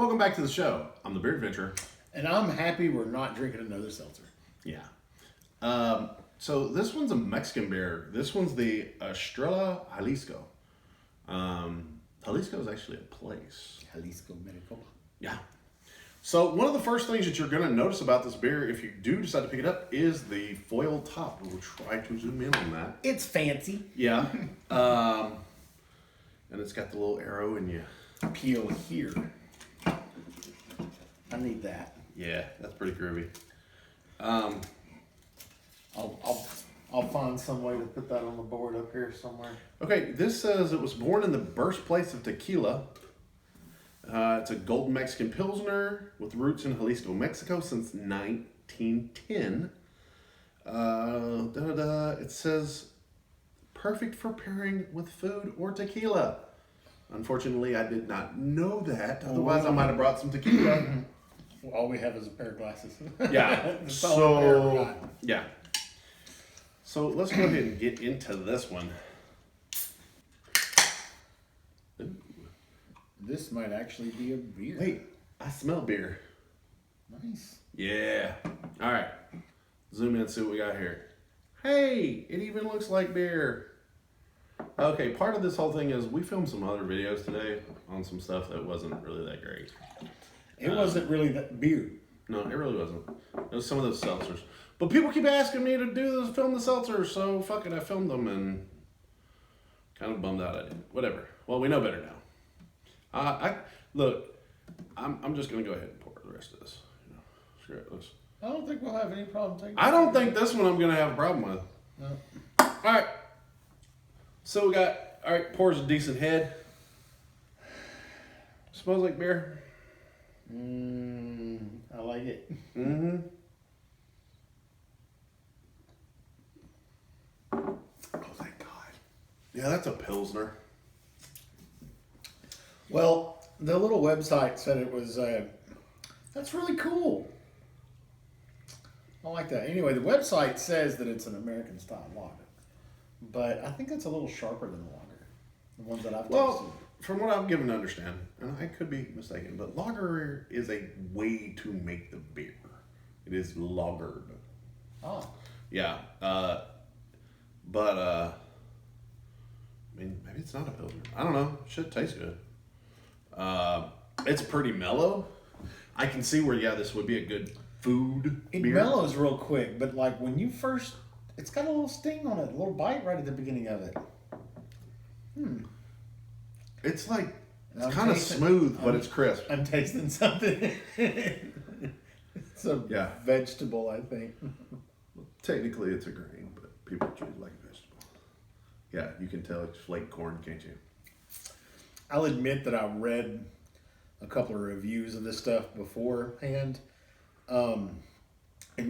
Welcome back to the show. I'm the Beer Adventurer. And I'm happy we're not drinking another seltzer. Yeah. So this one's a Mexican beer. This one's the Estrella Jalisco. Jalisco is actually a place. Jalisco, Mexico. Yeah. So one of the first things that you're going to notice about this beer, if you do decide to pick it up, is the foil top. We'll try to zoom in on that. It's fancy. Yeah. And it's got the little arrow and you peel here. I need that. Yeah, that's pretty groovy. I'll find some way to put that on the board up here somewhere. Okay, this says it was born in the birthplace of tequila. It's a golden Mexican Pilsner with roots in Jalisco, Mexico since 1910. It says perfect for pairing with food or tequila. Unfortunately, I did not know that. Otherwise, I might have brought some tequila. Well, all we have is a pair of glasses. Yeah. Yeah. So let's go ahead and get into this one. Ooh. This might actually be a beer. Wait, I smell beer. Nice. Yeah. All right. Zoom in and see what we got here. Hey, it even looks like beer. Okay, part of this whole thing is we filmed some other videos today on some stuff that wasn't really that great. It wasn't really that beer. No, it really wasn't. It was some of those seltzers. But people keep asking me to film the seltzers, so fuck it, I filmed them and kind of bummed out I did. Whatever. Well, we know better now. I'm just gonna go ahead and pour the rest of this. Screw it. I don't think we'll have any problem taking I don't think this one I'm gonna have a problem with. No. All right. So we got, all right, pours a decent head. Smells like beer. I like it. Mm-hmm. Oh, thank God. Yeah, that's a Pilsner. Well, the little website said it was, that's really cool. I like that. Anyway, the website says that it's an American style lager. But I think it's a little sharper than the lager. The ones that I've tasted. From what I'm given to understand, and I could be mistaken, but lager is a way to make the beer. It is lagered. Oh. Yeah. I mean, maybe it's not a Pilsner. I don't know. It should taste good. It's pretty mellow. I can see where, this would be a good food It beer. mellows real quick, but like when you first, it's got a little sting on it, a little bite right at the beginning of it. It's like, it's I'm kind of tasting- smooth, but it's crisp. I'm tasting something. It's a vegetable, I think. Technically, it's a grain, but people choose like a vegetable. Yeah, you can tell it's flake corn, can't you? I'll admit that I read a couple of reviews of this stuff beforehand. And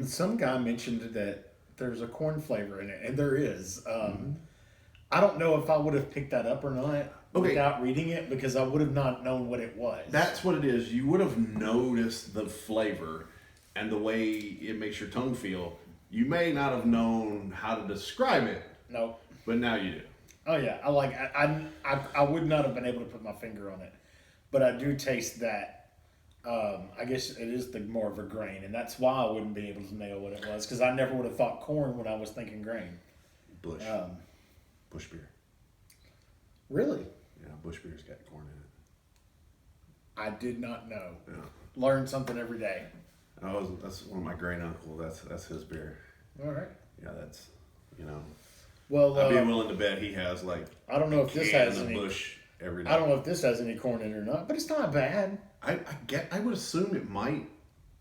some guy mentioned that there's a corn flavor in it, and there is. I don't know if I would have picked that up or not without reading it, because I would have not known what it was. That's what it is. You would have noticed the flavor and the way it makes your tongue feel. You may not have known how to describe it. No. But now you do. Oh yeah, I would not have been able to put my finger on it, but I do taste that. I guess it is the more of a grain, and that's why I wouldn't be able to nail what it was, because I never would have thought corn when I was thinking grain. Bush beer. Really? Yeah, Bush beer's got corn in it. I did not know. Yeah. Learn something every day. That's one of my great uncles. That's his beer. All right. Yeah, that's Well, I'd be willing to bet he has like I don't know if this has any Bush every day. I don't know if this has any corn in it or not, but it's not bad. I would assume it might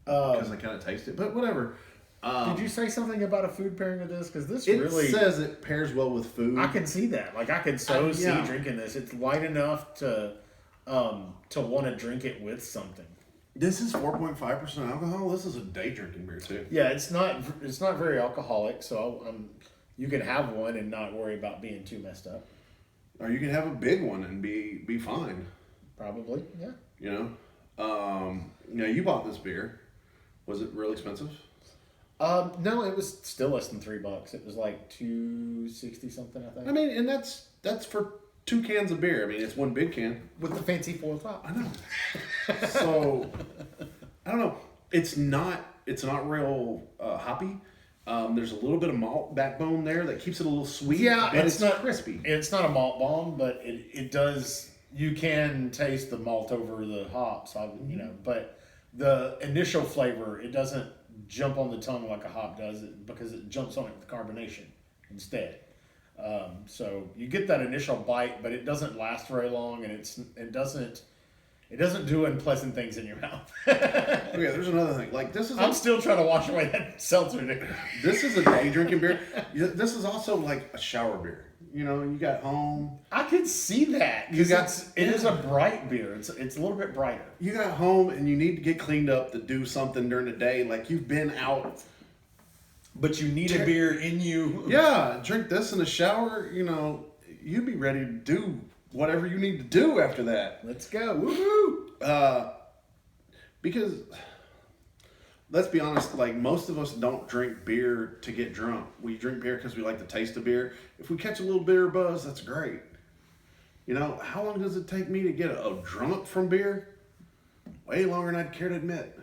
because I kind of taste it, but whatever. Did you say something about a food pairing with this? Because this It really says it pairs well with food. I can see that. Like I could see drinking this. It's light enough to want to drink it with something. This is 4.5% alcohol. This is a day drinking beer too. Yeah, it's not very alcoholic, so you can have one and not worry about being too messed up. Or you can have a big one and be fine. Probably, yeah. You bought this beer. Was it real expensive? No, it was still less than $3. It was like $2.60 something, I think. I mean, and that's for 2 cans of beer. I mean, it's one big can. With the fancy foil top. I know. So, I don't know. It's not real hoppy. There's a little bit of malt backbone there that keeps it a little sweet. Yeah, but it's not crispy. It's not a malt bomb, but it does. You can taste the malt over the hops, you know. But the initial flavor, it doesn't jump on the tongue like a hop does, because it jumps on it with carbonation instead. So you get that initial bite, but it doesn't last very long, and it doesn't do unpleasant things in your mouth. Okay, there's another thing. Like this is. I'm still trying to wash away that seltzer. Dude. This is a day drinking beer. This is also like a shower beer. You know, you got home. I could see that. It is a bright beer. It's a little bit brighter. You got home and you need to get cleaned up to do something during the day. Like you've been out. But you need a beer in you. Yeah, drink this in the shower. You know, you'd be ready to do whatever you need to do after that. Let's go. Woohoo! Because let's be honest, like most of us don't drink beer to get drunk. We drink beer because we like the taste of beer. If we catch a little beer buzz, that's great. You know, how long does it take me to get a drunk from beer? Way longer than I'd care to admit.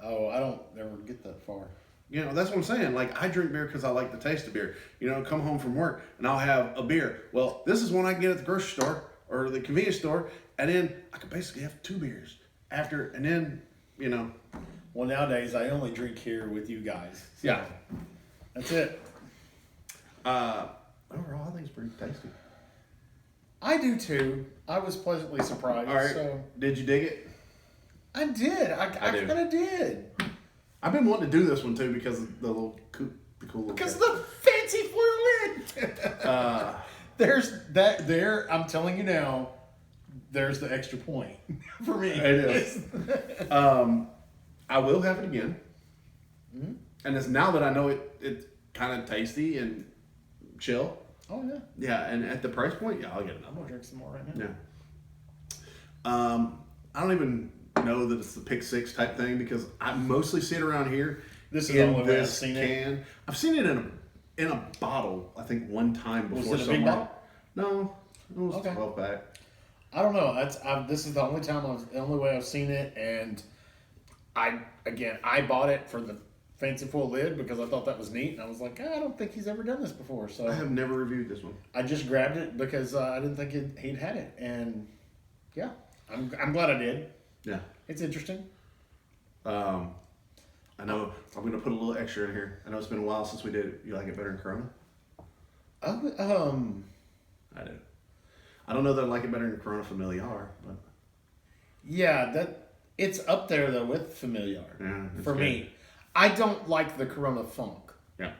Oh, I don't ever get that far. You know, that's what I'm saying. Like, I drink beer because I like the taste of beer. You know, come home from work and I'll have a beer. Well, this is one I can get at the grocery store or the convenience store, and then I could basically have 2 beers after, and then, you know. Well, nowadays I only drink here with you guys. So Yeah. That's it. Overall, I think it's pretty tasty. I do too. I was pleasantly surprised. All right. So Did you dig it? I did. I do. kind of did. I've been wanting to do this one too because of the cool little. Because of the fancy foil lid. There's that there. I'm telling you now. There's the extra point for me. It is. I will have it again. Mm-hmm. And it's now that I know it's kind of tasty and chill. Oh yeah. Yeah, and at the price point, yeah, I'll get another I'm gonna one. drink some more right now. Yeah. I don't even know that it's the Pick 6 type thing because I mostly see it around here. This is the only way I've seen it. I've seen it in a bottle. I think one time before. Was it a big bottle? No, it was Okay. 12 pack. I don't know. This is the only way I've seen it, and I bought it for the fancy foil lid because I thought that was neat, and I was like, I don't think he's ever done this before, so I have never reviewed this one. I just grabbed it because I didn't think he'd had it, and yeah, I'm glad I did. Yeah. It's interesting. I know I'm going to put a little extra in here. I know it's been a while since we did it. You like it better in Corona? I do. I don't know that I like it better in Corona Familiar, but Yeah, that it's up there though with Familiar. Yeah, for good. me. I don't like the Corona Funk. yeah.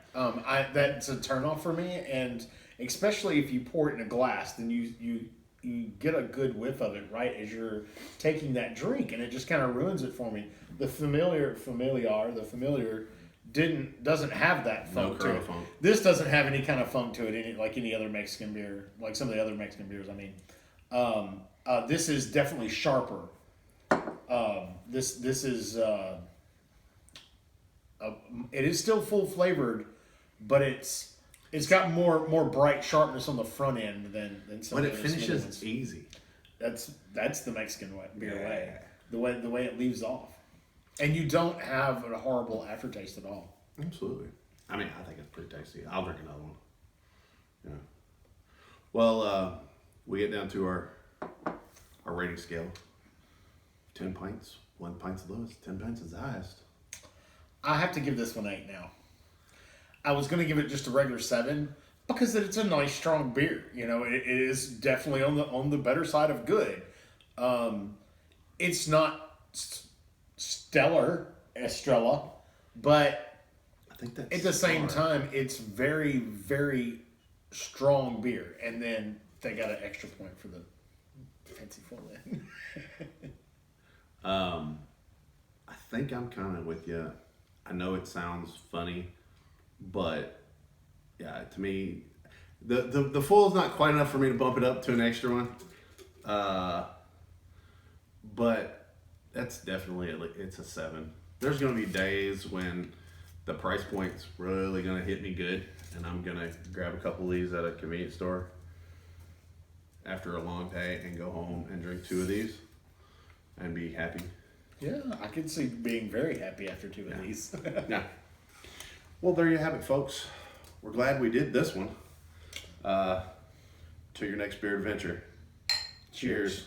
That's a turnoff for me, and especially if you pour it in a glass, then you get a good whiff of it right as you're taking that drink, and it just kind of ruins it for me. The Familiar doesn't have that funk to Corona it. funk. This doesn't have any kind of funk to it, like any other Mexican beer, like some of the other Mexican beers. I mean, this is definitely sharper. This is it is still full flavored, but it's got more bright sharpness on the front end than some But of it the other finishes ones. easy. That's the Mexican beer Yeah. way. The way it leaves off, and you don't have a horrible aftertaste at all. Absolutely. I mean, I think it's pretty tasty. I'll drink another one. Yeah. Well, we get down to our rating scale. 10 pints. 1 pint's the lowest. 10 pints is the highest. I have to give this one 8 now. I was going to give it just a regular 7 because it's a nice strong beer. You know, it is definitely on the better side of good. It's not stellar Estrella, but I think that's at the same smart. time, it's very, very strong beer. And then they got an extra point for the fancy foil lid. I think I'm kind of with you. I know it sounds funny, but yeah, to me, the full is not quite enough for me to bump it up to an extra one. But that's definitely it's a 7. There's going to be days when the price point's really going to hit me good, and I'm going to grab a couple of these at a convenience store after a long day and go home and drink 2 of these and be happy. Yeah, I can see being very happy after 2 of these. Yeah. Well, there you have it, folks. We're glad we did this one. To your next beer adventure. Cheers.